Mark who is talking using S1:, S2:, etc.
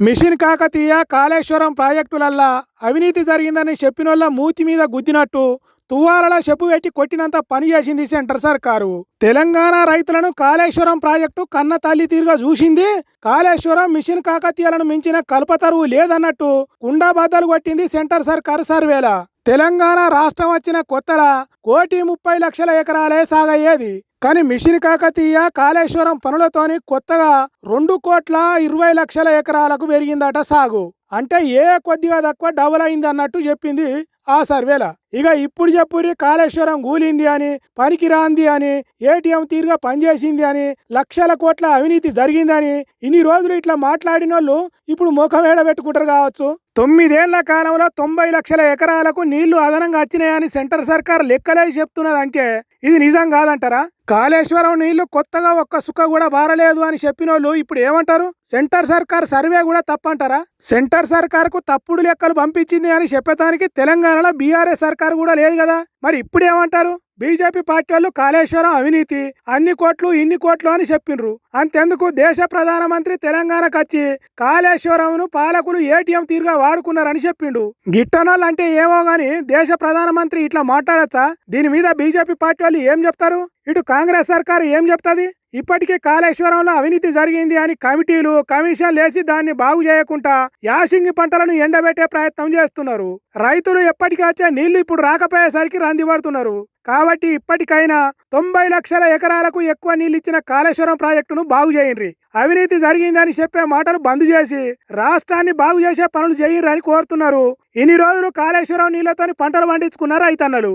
S1: Machine Kakatiya Kaleshwaram ప్రాజెక్టులల్లా అవినీతి జరిగిందని చెప్పినోళ్ళ మూతి మీద గుద్దినట్టు తువ్వాలలో చెప్పు పెట్టి కొట్టినంత పని చేసింది సెంటర్ సర్కారు. తెలంగాణ రైతులను కాళేశ్వరం ప్రాజెక్టు కన్న తల్లి తీరుగా చూసింది. కాళేశ్వరం మిషన్ కాకతీయాలను మించిన కల్పతరువు లేదన్నట్టు కుండాబద్దలు కొట్టింది సెంటర్ సర్కారు సర్వేల. తెలంగాణ రాష్ట్రం వచ్చిన కొత్తలా 1,30,00,000 ఎకరాలే సాగయ్యేది. కానీ మిషన్ కాకతీయ కాళేశ్వరం పనులతోని కొత్తగా 2,20,00,000 ఎకరాలకు పెరిగిందట సాగు. అంటే కొద్దిగా తక్కువ డబుల్ అయింది అన్నట్టు చెప్పింది ఆ సర్వేల. ఇక ఇప్పుడు చెప్పుర్రి కాళేశ్వరం కూలింది అని, పనికిరాంది అని, ఏటీఎం తీరుగా పనిచేసింది అని, లక్షల కోట్ల అవినీతి జరిగిందని ఇన్ని రోజులు ఇట్లా మాట్లాడినోళ్ళు ఇప్పుడు ముఖం ఏడబెట్టుకుంటారు కావచ్చు. 9 ఏళ్ల కాలంలో 90,00,000 ఎకరాలకు నీళ్లు అదనంగా వచ్చినాయని సెంటర్ సర్కార్ లెక్కలే చెప్తున్నదంటే ఇది నిజం కాదంటారా? కాళేశ్వరం నీళ్లు కొత్తగా ఒక్క సుక్క కూడా బారలేదు అని చెప్పినోళ్ళు ఇప్పుడు ఏమంటారు? సెంటర్ సర్కార్ సర్వే కూడా తప్పంటారా? సెంటర్ సర్కార్కు తప్పుడు లెక్కలు పంపించింది అని చెప్పడానికి తెలంగాణలో బీఆర్ఎస్ సర్కార్ కూడా లేదు కదా. మరి ఇప్పుడు ఏమంటారు? బీజేపీ పార్టీ వాళ్ళు కాళేశ్వరం అవినీతి, అన్ని కోట్లు ఇన్ని కోట్లు అని చెప్పిండ్రు. అంతెందుకు దేశ ప్రధానమంత్రి తెలంగాణకు వచ్చి కాళేశ్వరంను పాలకులు ఏటీఎం తీరుగా వాడుకున్నారని చెప్పిండు. గిట్టనాలు అంటే ఏమో గాని దేశ ప్రధానమంత్రి ఇట్లా మాట్లాడచ్చా? దీని మీద బీజేపీ పార్టీ వాళ్ళు ఏం చెప్తారు? ఇటు కాంగ్రెస్ సర్కారు ఏం చెప్తుంది? ఇప్పటికే కాళేశ్వరంలో అవినీతి జరిగింది అని కమిటీలు కమిషన్లు వేసి దాన్ని బాగు చేయకుండా యాసింగి పంటలను ఎండబెట్టే ప్రయత్నం చేస్తున్నారు. రైతులు ఎప్పటికీ వచ్చే నీళ్లు ఇప్పుడు రాకపోయేసరికి రంది పడుతున్నారు. కాబట్టి ఇప్పటికైనా 90,00,000 ఎకరాలకు ఎక్కువ నీళ్ళు ఇచ్చిన కాళేశ్వరం ప్రాజెక్టును బాగు చేయండి. అవినీతి జరిగిందని చెప్పే మాటలు బంద్ చేసి రాష్ట్రాన్ని బాగు చేసే పనులు చేయండి అని కోరుతున్నారు. ఇన్ని రోజులు కాళేశ్వరం నీళ్లతోని పంటలు పండించుకున్నారు రైతన్నలు.